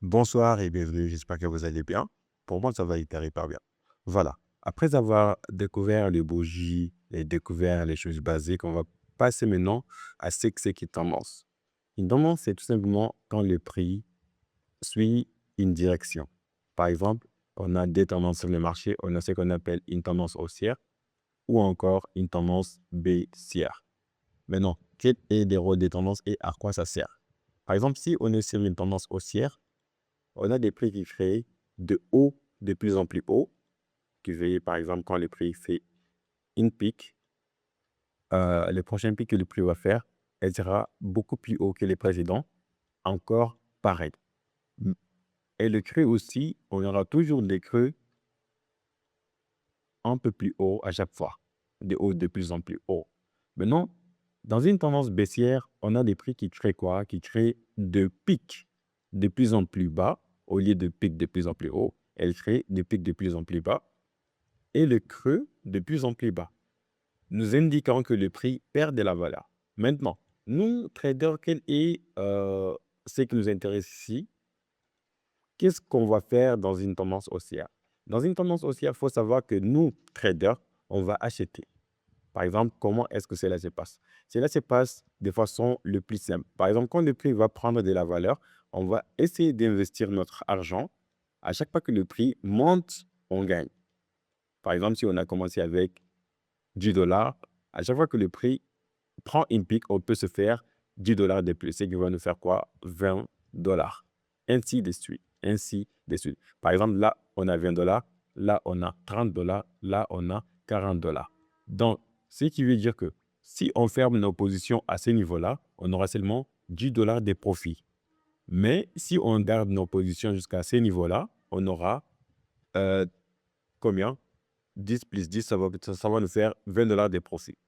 Bonsoir et bienvenue, j'espère que vous allez bien. Pour moi, ça va hyper bien. Voilà, après avoir découvert les bougies et découvert les choses basiques, on va passer maintenant à ce que c'est qu'une tendance. Une tendance, c'est tout simplement quand le prix suit une direction. Par exemple, on a des tendances sur le marché, on a ce qu'on appelle une tendance haussière ou encore une tendance baissière. Maintenant, quel est le rôle des tendances et à quoi ça sert? Par exemple, si on est sur une tendance haussière, on a des prix qui créent de haut de plus en plus haut, qui veut par exemple quand le prix fait une pique, le prochain pic que le prix va faire, elle sera beaucoup plus haut que les précédents, encore pareil. Mm. Et le creux aussi, on aura toujours des creux un peu plus haut à chaque fois, des hauts de plus en plus haut. Maintenant, dans une tendance baissière, on a des prix qui créent quoi? Qui créent de pics de plus en plus bas au lieu de pics de plus en plus haut. Elle crée des pics de plus en plus bas et le creux de plus en plus bas, nous indiquant que le prix perd de la valeur. Maintenant, nous, traders, quel est ce qui nous intéresse ici? Qu'est-ce qu'on va faire dans une tendance haussière? Dans une tendance haussière, il faut savoir que nous, traders, on va acheter. Par exemple, comment est-ce que cela se passe? Cela se passe de façon le plus simple. Par exemple, quand le prix va prendre de la valeur, on va essayer d'investir notre argent. À chaque fois que le prix monte, on gagne. Par exemple, si on a commencé avec 10 dollars, à chaque fois que le prix prend une pique, on peut se faire 10 dollars de plus. Ce qui va nous faire quoi? 20 dollars. Ainsi de suite. Ainsi de suite. Par exemple, là, on a 20 dollars. Là, on a 30 dollars. Là, on a 40 dollars. Donc, ce qui veut dire que si on ferme nos positions à ce niveau-là, on aura seulement 10 dollars de profit. Mais si on garde nos positions jusqu'à ce niveau-là, on aura combien? 10 plus 10, ça va nous faire 20 dollars de profit.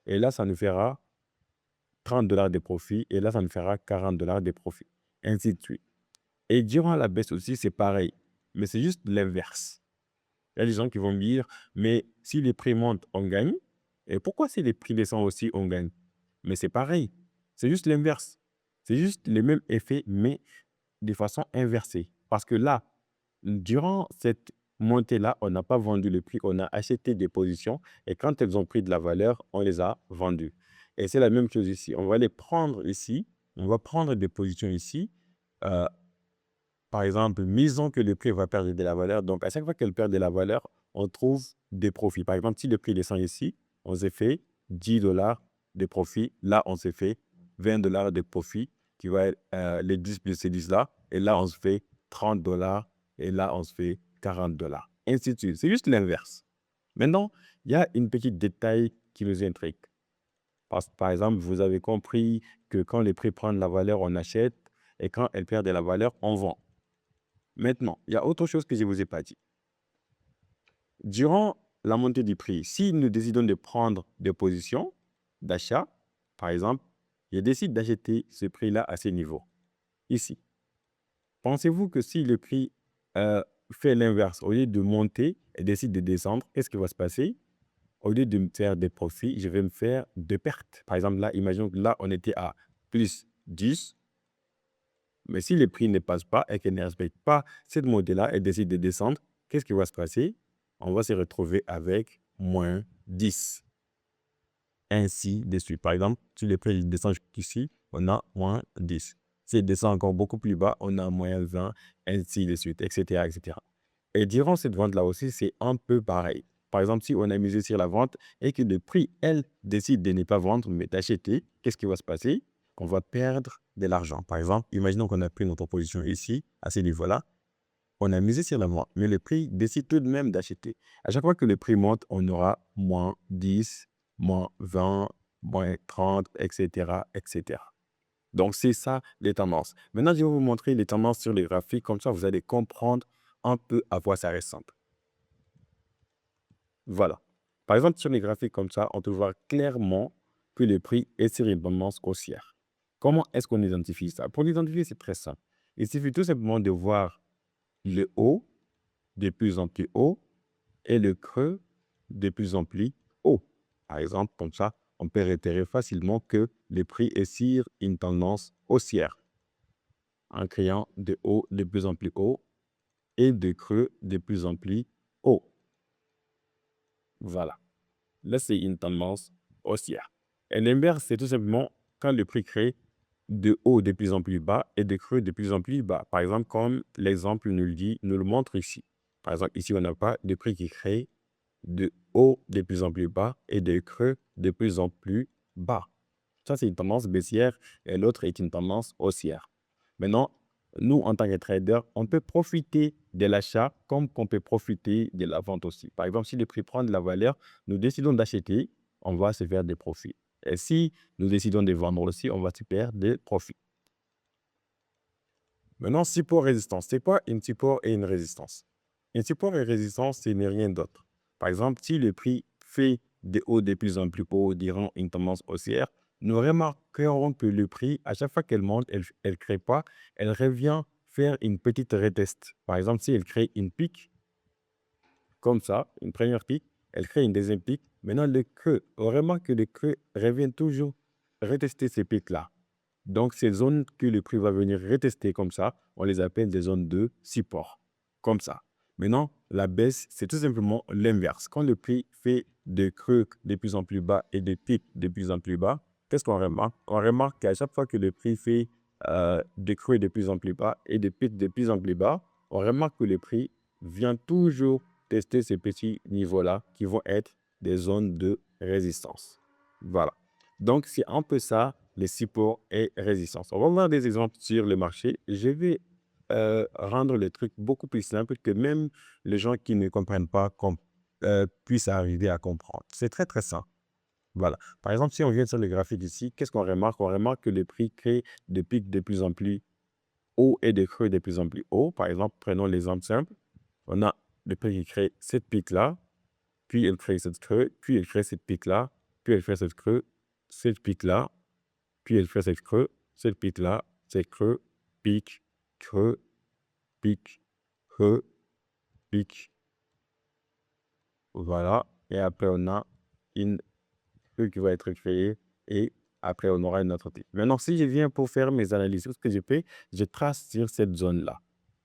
Et là, ça nous fera 30 dollars de profit. Et là, ça nous fera 40 dollars de profit. Ainsi de suite. Et durant la baisse aussi, c'est pareil. Mais c'est juste l'inverse. Il y a des gens qui vont me dire, mais si les prix montent, on gagne. Et pourquoi si les prix descendent aussi, on gagne? Mais c'est pareil. C'est juste l'inverse. C'est juste le même effet, mais de façon inversée. Parce que là, durant cette montée-là, on n'a pas vendu le prix, on a acheté des positions et quand elles ont pris de la valeur, on les a vendues. Et c'est la même chose ici. On va les prendre ici, on va prendre des positions ici. Euh, Par exemple, misons que le prix va perdre de la valeur. Donc, à chaque fois qu'elle perd de la valeur, on trouve des profits. Par exemple, si le prix descend ici, on s'est fait 10 dollars de profit. Là, on s'est fait 20 dollars de profit, qui va être les 10 plus ces 10 là. Et là, on se fait 30 dollars. Et là, on se fait 40 dollars. Ainsi de suite. C'est juste l'inverse. Maintenant, il y a une petite détail qui nous intrigue. Par exemple, vous avez compris que quand les prix prennent la valeur, on achète. Et quand elles perdent de la valeur, on vend. Maintenant, il y a autre chose que je ne vous ai pas dit. Durant la montée du prix, si nous décidons de prendre des positions d'achat, par exemple, je décide d'acheter ce prix-là à ce niveau, ici. Pensez-vous que si le prix fait l'inverse, au lieu de monter et décide de descendre, qu'est-ce qui va se passer? Au lieu de me faire des profits, je vais me faire des pertes. Par exemple, là, imaginons que là, on était à plus 10, mais si le prix ne passe pas et qu'elle ne respecte pas cette montée-là et décide de descendre, qu'est-ce qui va se passer? On va se retrouver avec moins 10. Ainsi de suite. Par exemple, si le prix descend jusqu'ici, on a moins 10. S'il descend encore beaucoup plus bas, on a moins 20, ainsi de suite, etc. etc. Et durant cette vente-là aussi, c'est un peu pareil. Par exemple, si on a misé sur la vente et que le prix, elle, décide de ne pas vendre, mais d'acheter, qu'est-ce qui va se passer? On va perdre de l'argent. Par exemple, imaginons qu'on a pris notre position ici, à ce niveau-là. On a misé sur la vente, mais le prix décide tout de même d'acheter. À chaque fois que le prix monte, on aura moins 10, moins 20, moins 30, etc., etc. Donc, c'est ça les tendances. Maintenant, je vais vous montrer les tendances sur les graphiques. Comme ça, vous allez comprendre un peu à quoi ça ressemble. Voilà. Par exemple, sur les graphiques comme ça, on peut voir clairement que le prix est sur une tendance haussière. Comment est-ce qu'on identifie ça? Pour l'identifier, c'est très simple. Il suffit tout simplement de voir le haut de plus en plus haut et le creux de plus en plus haut. Par exemple, comme ça, on peut réitérer facilement que le prix est sur une tendance haussière. en créant des hauts de plus en plus hauts et des creux de plus en plus hauts. Voilà. Là, c'est une tendance haussière. Et l'inverse, c'est tout simplement quand le prix crée de hauts de plus en plus bas et de creux de plus en plus bas. Par exemple, comme l'exemple nous le montre ici. Par exemple, ici, on n'a pas de prix qui crée de hauts de plus en plus bas et de creux de plus en plus bas. Ça, c'est une tendance baissière et l'autre est une tendance haussière. Maintenant, nous, en tant que trader, on peut profiter de l'achat comme qu'on peut profiter de la vente aussi. Par exemple, si le prix prend de la valeur, nous décidons d'acheter, on va se faire des profits. Et si nous décidons de vendre aussi, on va se faire des profits. Maintenant, support résistance. C'est quoi une support et une résistance? Un support et résistance, ce n'est rien d'autre. Par exemple, si le prix fait des hauts de plus en plus hauts durant une tendance haussière, nous remarquerons que le prix, à chaque fois qu'elle monte, elle ne crée pas, elle revient faire une petite retest. Par exemple, si elle crée une pique, comme ça, une première pique, elle crée une deuxième pique. Maintenant, le creux, on remarque que le creux revient toujours retester ces pics-là. Donc, ces zones que le prix va venir retester comme ça, on les appelle des zones de support, comme ça. Maintenant, la baisse, c'est tout simplement l'inverse. Quand le prix fait des creux de plus en plus bas et des pics de plus en plus bas, qu'est-ce qu'on remarque? On remarque qu'à chaque fois que le prix fait des creux de plus en plus bas et des pics de plus en plus bas, on remarque que le prix vient toujours tester ces petits niveaux-là qui vont être des zones de résistance. Voilà. Donc, c'est un peu ça, les supports et résistances. On va voir des exemples sur le marché. Je vais rendre le truc beaucoup plus simple que même les gens qui ne comprennent pas puissent arriver à comprendre. C'est très, très simple. Voilà. Par exemple, si on vient sur le graphique ici, qu'est-ce qu'on remarque? On remarque que le prix crée des pics de plus en plus hauts et des creux de plus en plus hauts. Par exemple, prenons l'exemple simple. On a le prix qui crée cette pique-là, puis elle crée cette creux, puis elle crée cette pique-là, puis elle fait cette creux, cette pique-là, puis elle fait cette creux, cette pique-là, cette creux, pique, creux, pique, creux, pique. Voilà. Et après, on a une creux qui va être créée et après, on aura une autre type. Maintenant, si je viens pour faire mes analyses, ce que je fais, je trace sur cette zone-là.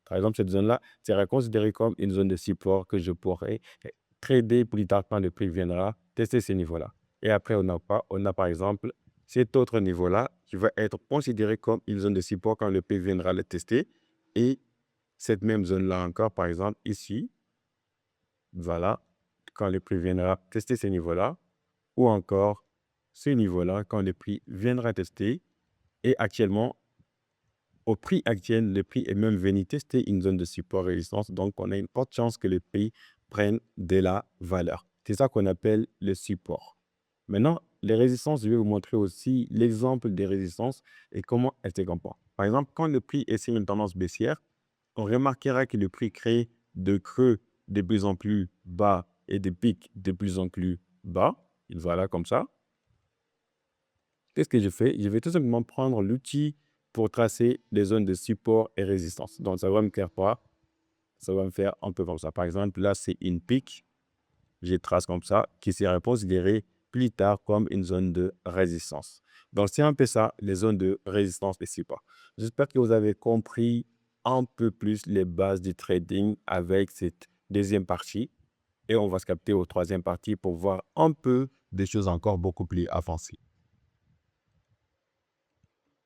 Par exemple, cette zone-là sera considérée comme une zone de support que je pourrais trader plus tard quand le prix viendra tester ces niveaux-là. Et après, on a par exemple cet autre niveau-là qui va être considéré comme une zone de support quand le prix viendra le tester. Et cette même zone-là encore, par exemple, ici, voilà, quand le prix viendra tester ces niveaux-là, ou encore ce niveau-là quand le prix viendra tester. Et actuellement, au prix actuel, le prix est même venu tester une zone de support résistance. Donc, on a une forte chance que le prix prenne de la valeur. C'est ça qu'on appelle le support. Maintenant, les résistances, je vais vous montrer aussi l'exemple des résistances et comment elles se comportent. Par exemple, quand le prix est sur une tendance baissière, on remarquera que le prix crée de creux de plus en plus bas et des pics de plus en plus bas. Voilà, comme ça. Qu'est-ce que je fais? Je vais tout simplement prendre l'outil pour tracer les zones de support et résistance. Donc, ça va me faire quoi? Ça va me faire un peu comme ça. Par exemple, là, c'est une pique. Je trace comme ça, qui sera considérée plus tard comme une zone de résistance. Donc, c'est un peu ça, les zones de résistance et support. J'espère que vous avez compris un peu plus les bases du trading avec cette deuxième partie. Et on va se capter aux troisième partie pour voir un peu des choses encore beaucoup plus avancées.